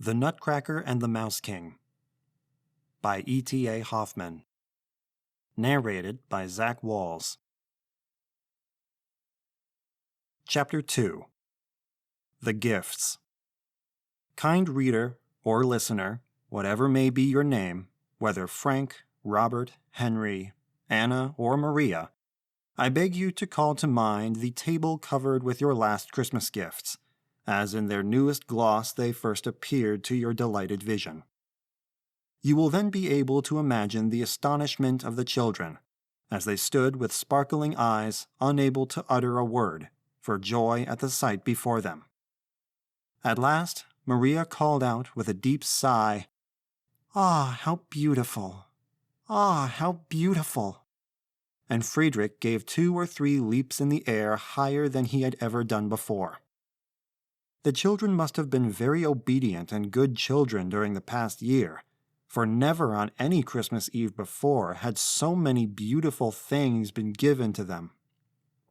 The Nutcracker and the Mouse King by E.T.A. Hoffmann. Narrated by Walz. Chapter 2. The Gifts. Kind reader or listener, whatever may be your name, whether Frank, Robert, Henry, Anna, or Maria, I beg you to call to mind the table covered with your last Christmas gifts, as in their newest gloss they first appeared to your delighted vision. You will then be able to imagine the astonishment of the children, as they stood with sparkling eyes, unable to utter a word, for joy at the sight before them. At last, Maria called out with a deep sigh, "Ah, how beautiful! Ah, how beautiful!" And Frederick gave 2 or 3 leaps in the air higher than he had ever done before. The children must have been very obedient and good children during the past year, for never on any Christmas Eve before had so many beautiful things been given to them.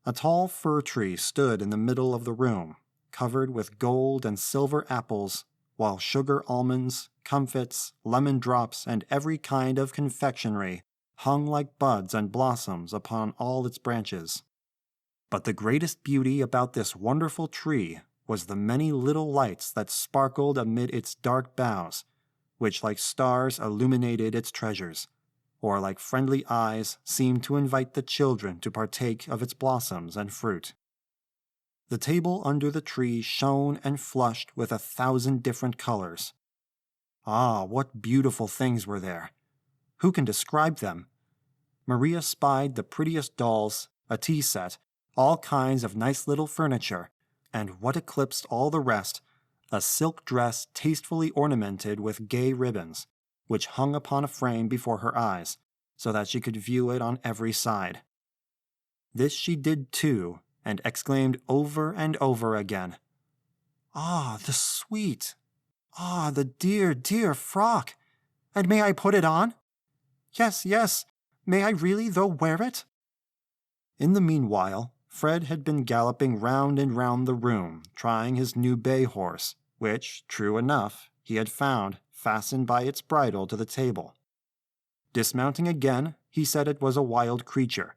A tall fir tree stood in the middle of the room, covered with gold and silver apples, while sugar almonds, comfits, lemon drops, and every kind of confectionery hung like buds and blossoms upon all its branches. But the greatest beauty about this wonderful tree was the many little lights that sparkled amid its dark boughs, which like stars illuminated its treasures, or like friendly eyes seemed to invite the children to partake of its blossoms and fruit. The table under the tree shone and flushed with 1,000 different colors. Ah, what beautiful things were there! Who can describe them? Maria spied the prettiest dolls, a tea set, all kinds of nice little furniture, and what eclipsed all the rest, a silk dress tastefully ornamented with gay ribbons, which hung upon a frame before her eyes, so that she could view it on every side. This she did too, and exclaimed over and over again, "Ah, the sweet! Ah, the dear, dear frock! And may I put it on? Yes, yes, may I really though wear it?" In the meanwhile, Fred had been galloping round and round the room, trying his new bay horse, which, true enough, he had found fastened by its bridle to the table. Dismounting again, he said it was a wild creature,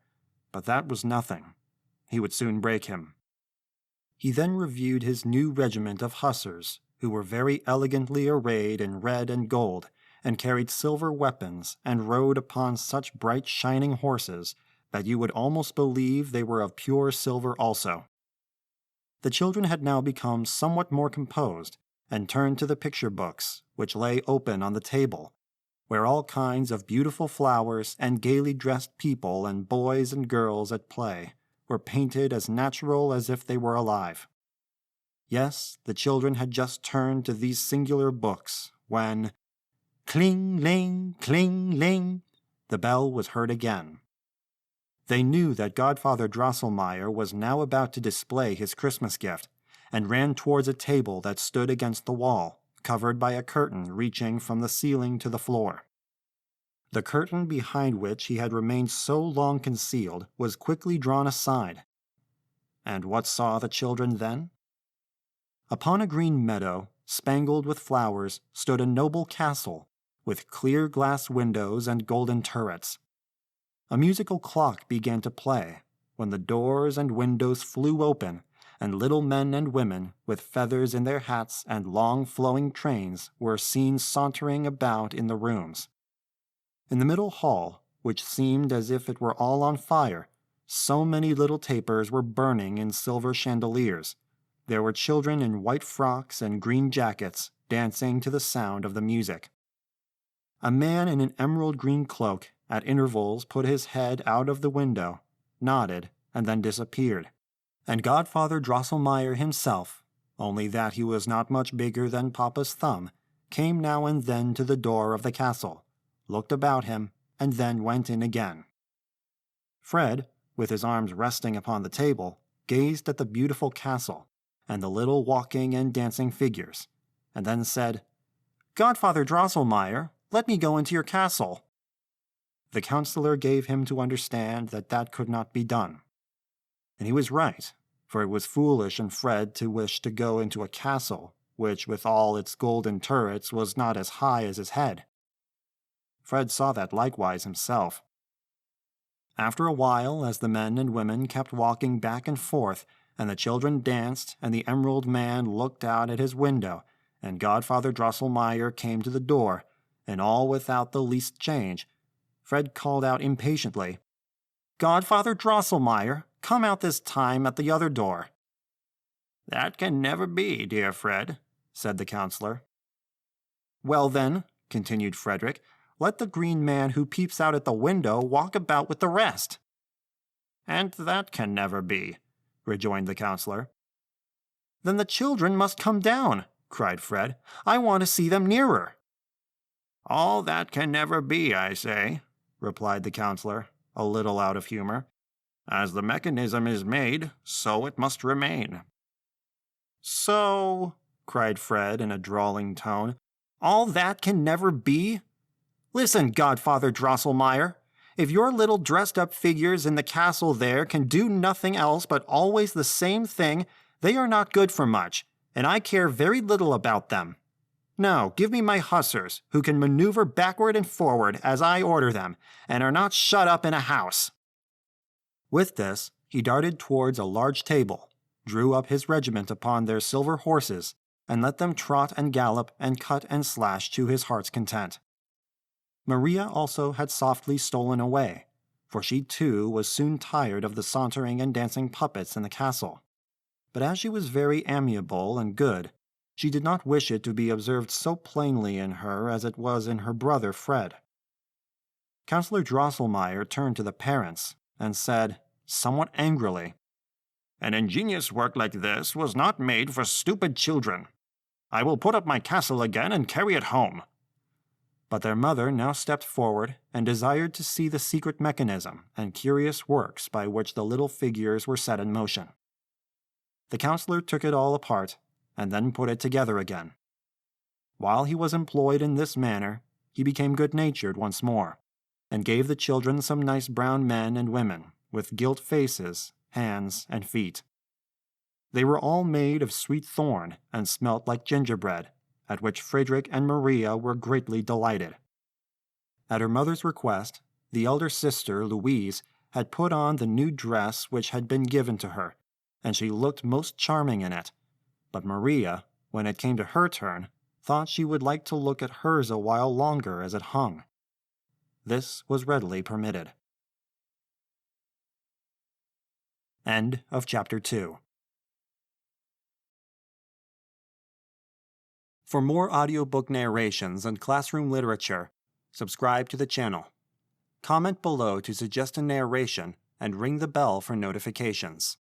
but that was nothing. He would soon break him. He then reviewed his new regiment of hussars, who were very elegantly arrayed in red and gold, and carried silver weapons, and rode upon such bright shining horses that you would almost believe they were of pure silver also. The children had now become somewhat more composed, and turned to the picture books, which lay open on the table, where all kinds of beautiful flowers and gaily dressed people and boys and girls at play were painted as natural as if they were alive. Yes, the children had just turned to these singular books, when, cling-ling, cling-ling, the bell was heard again. They knew that Godfather Drosselmeyer was now about to display his Christmas gift, and ran towards a table that stood against the wall, covered by a curtain reaching from the ceiling to the floor. The curtain behind which he had remained so long concealed was quickly drawn aside. And what saw the children then? Upon a green meadow, spangled with flowers, stood a noble castle, with clear glass windows and golden turrets. A musical clock began to play, when the doors and windows flew open, and little men and women, with feathers in their hats and long flowing trains, were seen sauntering about in the rooms. In the middle hall, which seemed as if it were all on fire, so many little tapers were burning in silver chandeliers. There were children in white frocks and green jackets, dancing to the sound of the music. A man in an emerald green cloak at intervals put his head out of the window, nodded, and then disappeared. And Godfather Drosselmeyer himself, only that he was not much bigger than Papa's thumb, came now and then to the door of the castle, looked about him, and then went in again. Fred, with his arms resting upon the table, gazed at the beautiful castle, and the little walking and dancing figures, and then said, "Godfather Drosselmeyer, let me go into your castle." The counselor gave him to understand that that could not be done. And he was right, for it was foolish in Fred to wish to go into a castle, which with all its golden turrets was not as high as his head. Fred saw that likewise himself. After a while, as the men and women kept walking back and forth, and the children danced, and the Emerald Man looked out at his window, and Godfather Drosselmeyer came to the door, and all without the least change, Fred called out impatiently, "Godfather Drosselmeyer, come out this time at the other door." "That can never be, dear Fred," said the counselor. "Well then," continued Frederick, "let the green man who peeps out at the window walk about with the rest." "And that can never be," rejoined the counselor. "Then the children must come down," cried Fred. "I want to see them nearer." "All that can never be, I say," replied the counselor, a little out of humor. "As the mechanism is made, so it must remain." "So," cried Fred in a drawling tone, "all that can never be? Listen, Godfather Drosselmeyer, if your little dressed-up figures in the castle there can do nothing else but always the same thing, they are not good for much, and I care very little about them. Now, give me my hussars, who can maneuver backward and forward as I order them, and are not shut up in a house." With this, he darted towards a large table, drew up his regiment upon their silver horses, and let them trot and gallop and cut and slash to his heart's content. Maria also had softly stolen away, for she too was soon tired of the sauntering and dancing puppets in the castle. But as she was very amiable and good, she did not wish it to be observed so plainly in her as it was in her brother Fred. Councillor Drosselmeyer turned to the parents and said, somewhat angrily, "An ingenious work like this was not made for stupid children. I will put up my castle again and carry it home." But their mother now stepped forward and desired to see the secret mechanism and curious works by which the little figures were set in motion. The counselor took it all apart and then put it together again. While he was employed in this manner, he became good-natured once more, and gave the children some nice brown men and women, with gilt faces, hands, and feet. They were all made of sweet thorn and smelt like gingerbread, at which Frederick and Maria were greatly delighted. At her mother's request, the elder sister, Louise, had put on the new dress which had been given to her, and she looked most charming in it. But Maria, when it came to her turn, thought she would like to look at hers a while longer as it hung. This was readily permitted. End of Chapter 2. For more audiobook narrations and classroom literature, subscribe to the channel. Comment below to suggest a narration and ring the bell for notifications.